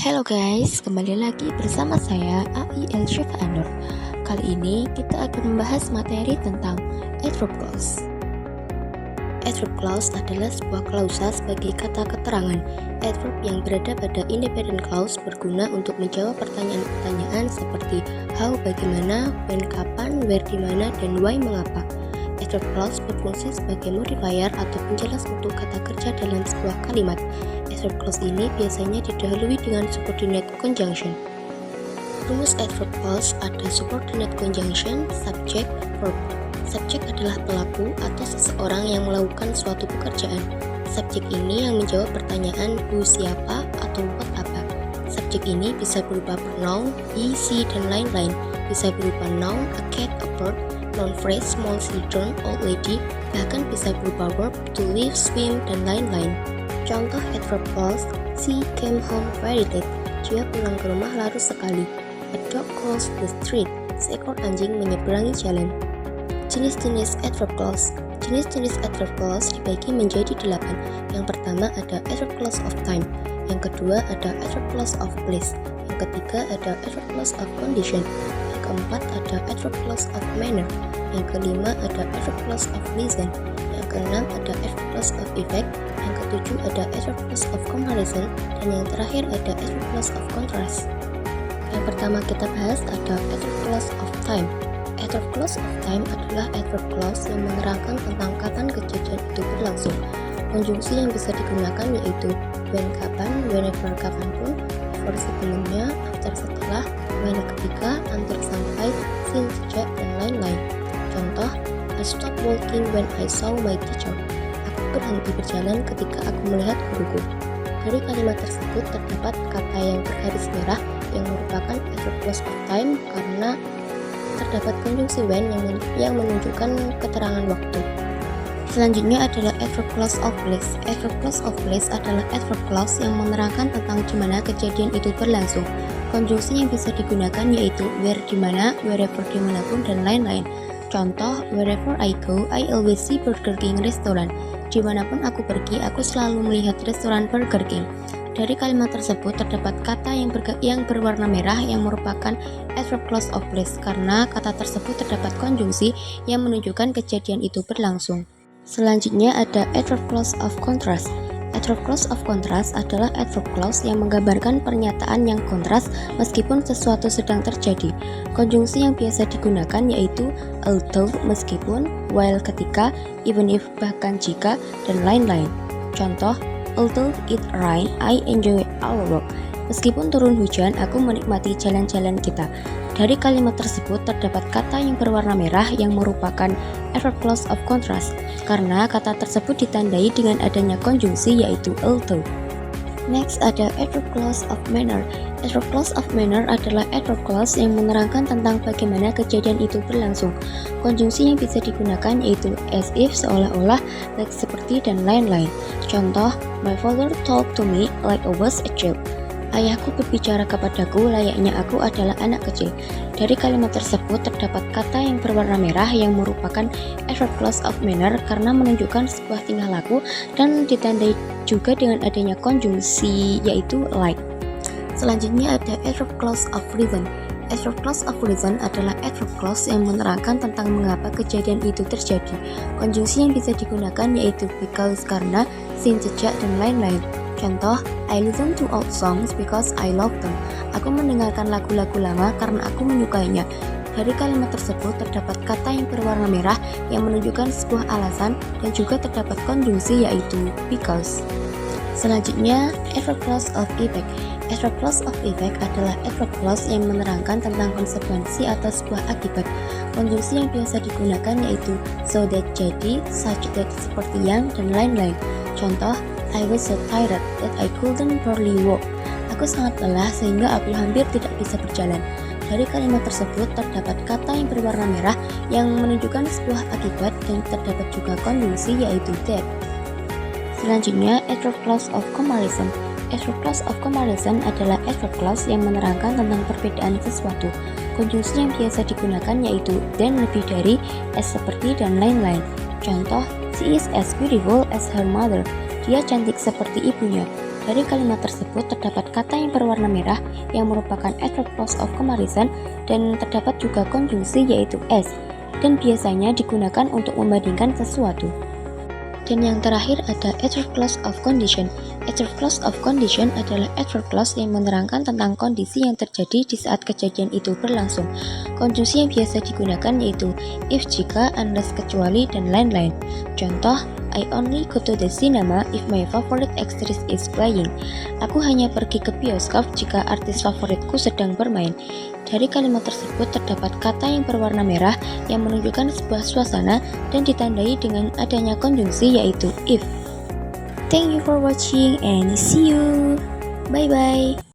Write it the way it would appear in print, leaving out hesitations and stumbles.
Hello guys, kembali lagi bersama saya AI Elshifa Anur. Kali ini kita akan membahas materi tentang adverb clause. Adverb clause adalah sebuah klausa sebagai kata keterangan. Adverb yang berada pada independent clause berguna untuk menjawab pertanyaan-pertanyaan seperti how, bagaimana, when, kapan, where, di mana, dan why, mengapa. Adverb clause berfungsi sebagai modifier atau penjelas untuk kata kerja dalam sebuah kalimat. Adverb clause ini biasanya didahului dengan subordinate conjunction. Rumus adverb clause ada subordinate conjunction, subject, verb. Subjek adalah pelaku atau seseorang yang melakukan suatu pekerjaan. Subjek ini yang menjawab pertanyaan who, siapa, atau what, apa. Subjek ini bisa berupa pronoun, he, she, dan lain-lain. Bisa berupa noun, a cat, a bird, noun phrase, small children, old lady, bahkan bisa berupa verb, to live, swim, dan lain-lain. Contoh adverb clause, she came home very late. Dia pulang ke rumah larut sekali. A dog crossed the street. Seekor anjing menyeberangi jalan. Jenis-jenis adverb clause. Jenis-jenis adverb clause dibagi menjadi 8. Yang pertama ada adverb clause of time. Yang kedua ada adverb clause of place. Yang ketiga ada adverb clause of condition. Yang keempat ada adverb clause of manner. Yang kelima ada adverb clause of reason. Yang keenam ada adverb clause of effect. Yang ketujuh ada adverb clause of comparison. Dan yang terakhir ada adverb clause of contrast. Yang pertama kita bahas ada adverb clause of time. Adverb clause of time adalah adverb clause yang menerangkan tentang kapan kejadian itu berlangsung. Konjungsi yang bisa digunakan yaitu when, kapan, whenever, kapanpun, before, sebelumnya, after, setelah, when, ketika, until, sampai, since, sejak, dan lain-lain. Contoh, I stopped walking when I saw my teacher. Aku berhenti berjalan ketika aku melihat guruku. Dari kalimat tersebut terdapat kata yang bergaris merah yang merupakan adverb clause of time karena terdapat konjungsi when yang menunjukkan keterangan waktu. Selanjutnya adalah adverb clause of place. Adverb clause of place adalah adverb clause yang menerangkan tentang di mana kejadian itu berlangsung. Konjungsi yang bisa digunakan yaitu where, di mana, wherever, dimanapun, dan lain-lain. Contoh, wherever I go, I always see Burger King restaurant. Dimanapun aku pergi, aku selalu melihat restoran Burger King. Dari kalimat tersebut terdapat kata yang berwarna merah yang merupakan adverb clause of place karena kata tersebut terdapat konjungsi yang menunjukkan kejadian itu berlangsung. Selanjutnya ada adverb clause of contrast. Adverb clause of contrast adalah adverb clause yang menggambarkan pernyataan yang kontras meskipun sesuatu sedang terjadi. Konjungsi yang biasa digunakan yaitu although, meskipun, while, ketika, even if, bahkan, jika, dan lain-lain. Contoh, although it rain, I enjoy our walk. Meskipun turun hujan, aku menikmati jalan-jalan kita. Dari kalimat tersebut terdapat kata yang berwarna merah yang merupakan adverb clause of contrast karena kata tersebut ditandai dengan adanya konjungsi yaitu although. Next ada adverb clause of manner. Adverb clause of manner adalah adverb clause yang menerangkan tentang bagaimana kejadian itu berlangsung. Konjungsi yang bisa digunakan yaitu as if, seolah-olah, like, seperti, dan lain-lain. Contoh, my father talked to me like I was a child. Ayahku berbicara kepadaku layaknya aku adalah anak kecil. Dari kalimat tersebut terdapat kata yang berwarna merah yang merupakan adverb clause of manner karena menunjukkan sebuah tingkah laku dan ditandai juga dengan adanya konjungsi yaitu like. Selanjutnya ada adverb clause of reason. Adverb clause of reason adalah adverb clause yang menerangkan tentang mengapa kejadian itu terjadi. Konjungsi yang bisa digunakan yaitu because, karena, since, sejak, dan lain-lain. Contoh, I listen to old songs because I love them. Aku mendengarkan lagu-lagu lama karena aku menyukainya. Dari kalimat tersebut terdapat kata yang berwarna merah yang menunjukkan sebuah alasan dan juga terdapat konjungsi yaitu because. Selanjutnya, adverb clause of effect. Adverb clause of effect adalah adverb clause yang menerangkan tentang konsekuensi atau sebuah akibat. Konjungsi yang biasa digunakan yaitu so that, jadi, such that, seperti yang, dan lain-lain. Contoh, I was so tired that I couldn't barely walk. Aku sangat lelah sehingga aku hampir tidak bisa berjalan. Dari kalimat tersebut terdapat kata yang berwarna merah yang menunjukkan sebuah akibat dan terdapat juga konjungsi yaitu that. Selanjutnya, adverb clause of comparison. Adverb clause of comparison adalah adverb clause yang menerangkan tentang perbedaan sesuatu. Konjungsi yang biasa digunakan yaitu than, lebih dari, as, seperti, dan lain-lain. Contoh, she is as beautiful as her mother. Dia cantik seperti ibunya. Dari kalimat tersebut terdapat kata yang berwarna merah yang merupakan adverb clause of comparison dan terdapat juga konjungsi yaitu as dan biasanya digunakan untuk membandingkan sesuatu. Dan yang terakhir ada adverb clause of condition. Adverb clause of condition adalah adverb clause yang menerangkan tentang kondisi yang terjadi di saat kejadian itu berlangsung. Konjungsi yang biasa digunakan yaitu if, jika, unless, kecuali, dan lain-lain. Contoh, I only go to the cinema if my favorite actress is playing. Aku hanya pergi ke bioskop jika artis favoritku sedang bermain. Dari kalimat tersebut terdapat kata yang berwarna merah yang menunjukkan sebuah suasana dan ditandai dengan adanya konjungsi yaitu if. Thank you for watching and see you. Bye bye.